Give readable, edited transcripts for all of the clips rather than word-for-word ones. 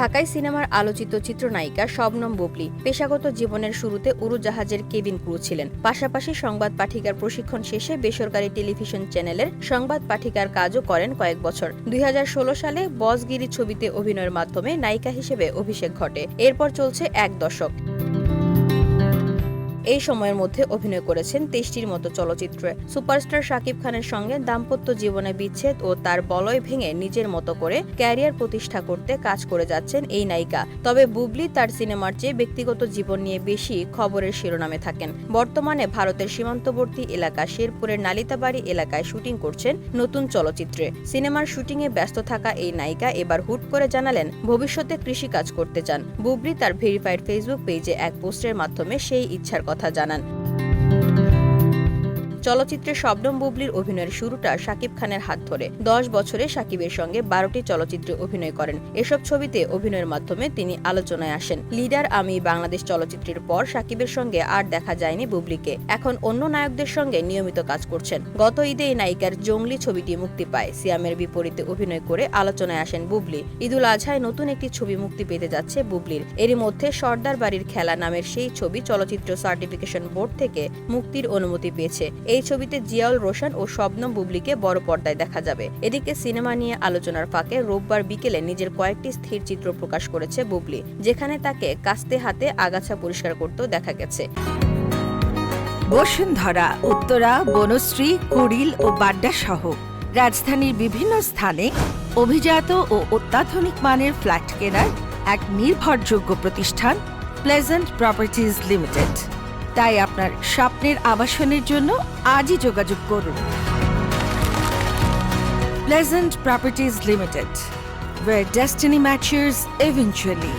ঢাকায় সিনেমার আলোচিত চিত্রনায়িকা শবনম বুবলী পেশাগত জীবনের শুরুতে উড়োজাহাজের কেবিন ক্রু ছিলেন। পাশাপাশি সংবাদ পাঠিকার প্রশিক্ষণ শেষে বেসরকারি টেলিভিশন চ্যানেলের সংবাদ পাঠিকার কাজও করেন কয়েক বছর। ২০১৬ সালে বসগিরি ছবিতে অভিনয়ের মাধ্যমে নায়িকা হিসেবে অভিষেক ঘটে। এরপর চলছে এক দশক। এই সময়ের মধ্যে অভিনয় করেছেন ২৩টির মতো চলচ্চিত্রে। সুপারস্টার শাকিব খানের সঙ্গে দাম্পত্য জীবনে বিচ্ছেদ ও তার বলয় ভেঙে নিজের মতো করে ক্যারিয়ার প্রতিষ্ঠা করতে কাজ করে যাচ্ছেন এই নায়িকা। তবে বুবলী তার সিনেমার চেয়ে ব্যক্তিগত জীবন নিয়ে বেশি খবরের শিরোনামে থাকেন। বর্তমানে ভারতের সীমান্তবর্তী এলাকা শেরপুরের নালিতাবাড়ি এলাকায় শুটিং করছেন নতুন চলচ্চিত্রে। সিনেমার শুটিংয়ে ব্যস্ত থাকা এই নায়িকা এবার হুট করে জানালেন ভবিষ্যতে কৃষিকাজ করতে চান। বুবলী তার ভেরিফাইড ফেসবুক পেজে এক পোস্টের মাধ্যমে সেই ইচ্ছার কথা জানান। চলচ্চিত্রে শবনম বুবলীর অভিনয়ের শুরুটা শাকিব খানের হাত ধরে। ১০ বছরে শাকিবের সঙ্গে ১২টি চলচ্চিত্রে অভিনয় করেন। এসব ছবিতে অভিনয়ের মাধ্যমে তিনি আলোচনায় আসেন। লিডার আমি বাংলাদেশ চলচ্চিত্রের পর শাকিবের সঙ্গে আর দেখা যায়নি বুবলীকে। এখন অন্য নায়কদের সঙ্গে নিয়মিত কাজ করছেন। গত ঈদে এই নায়িকার জঙ্গলি ছবিটি মুক্তি পায়। সিয়ামের বিপরীতে অভিনয় করে আলোচনায় আসেন বুবলী। ঈদুল আজহায় নতুন একটি ছবি মুক্তি পেতে যাচ্ছে বুবলীর। এরই মধ্যে সর্দার বাড়ির খেলা নামের সেই ছবি চলচ্চিত্র সার্টিফিকেশন বোর্ড থেকে মুক্তির অনুমতি পেয়েছে। এই ছবিতে জিয়াউল রোশন ও শবনম বুবলীকে বড় পর্দায় দেখা যাবে। এদিকে সিনেমা নিয়ে আলোচনার ফাঁকে রোববার বিকেলে নিজের কয়েকটি স্থির চিত্র প্রকাশ করেছে বুবলী, যেখানে তাকে কাস্তে হাতে আগাছা পরিষ্কার করতেও দেখা গেছে। বসুন্ধরা, উত্তরা, বনশ্রী, কুড়িল ও বাড্ডা সহ রাজধানীর বিভিন্ন স্থানে অভিজাত ও অত্যাধুনিক মানের ফ্ল্যাট কেনার এক নির্ভরযোগ্য প্রতিষ্ঠান প্লেজেন্ট প্রপার্টিজ লিমিটেড। তাই আপনার স্বপ্নের আবাসনের জন্য আজই যোগাযোগ করুন। Pleasant properties limited, where destiny matches eventually.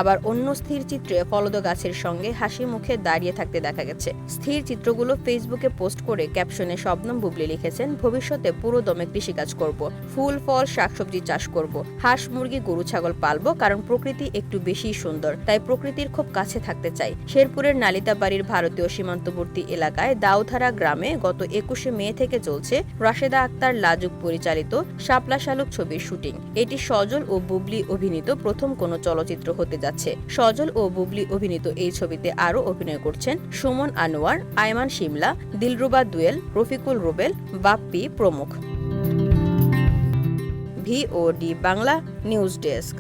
আবার অন্য স্থির চিত্রে ফলদ গাছের সঙ্গে হাসি মুখে দাঁড়িয়ে থাকতে দেখা গেছে। স্থির চিত্রগুলো ফেসবুকে পোস্ট করে ক্যাপশনে শবনম বুবলী লিখেছেন, ভবিষ্যতে পুরো দমে কৃষিকাজ করব, ফুল ফল শাকসবজি চাষ করব, হাঁস মুরগি গরু ছাগল পালবো, কারণ প্রকৃতি একটু বেশি সুন্দর, তাই প্রকৃতির খুব কাছে থাকতে চাই। শেরপুরের নালিতাবাড়ির ভারতীয় সীমান্তবর্তী এলাকায় দাউধারা গ্রামে গত ২১শে মে থেকে চলছে রাশেদা আক্তার লাজুক পরিচালিত শাপলা শালুক ছবির শুটিং। এটি সজল ও বুবলী অভিনীত প্রথম কোনো চলচ্চিত্র হতে যাচ্ছে। সজল ও বুবলী অভিনীত এই ছবিতে আরও অভিনয় করছেন সুমন আনোয়ার, আয়মান শিমলা, দিলরুবা দুয়েল, রফিকুল রুবেল, বাপ্পি প্রমুখ। VOD Bangla news desk.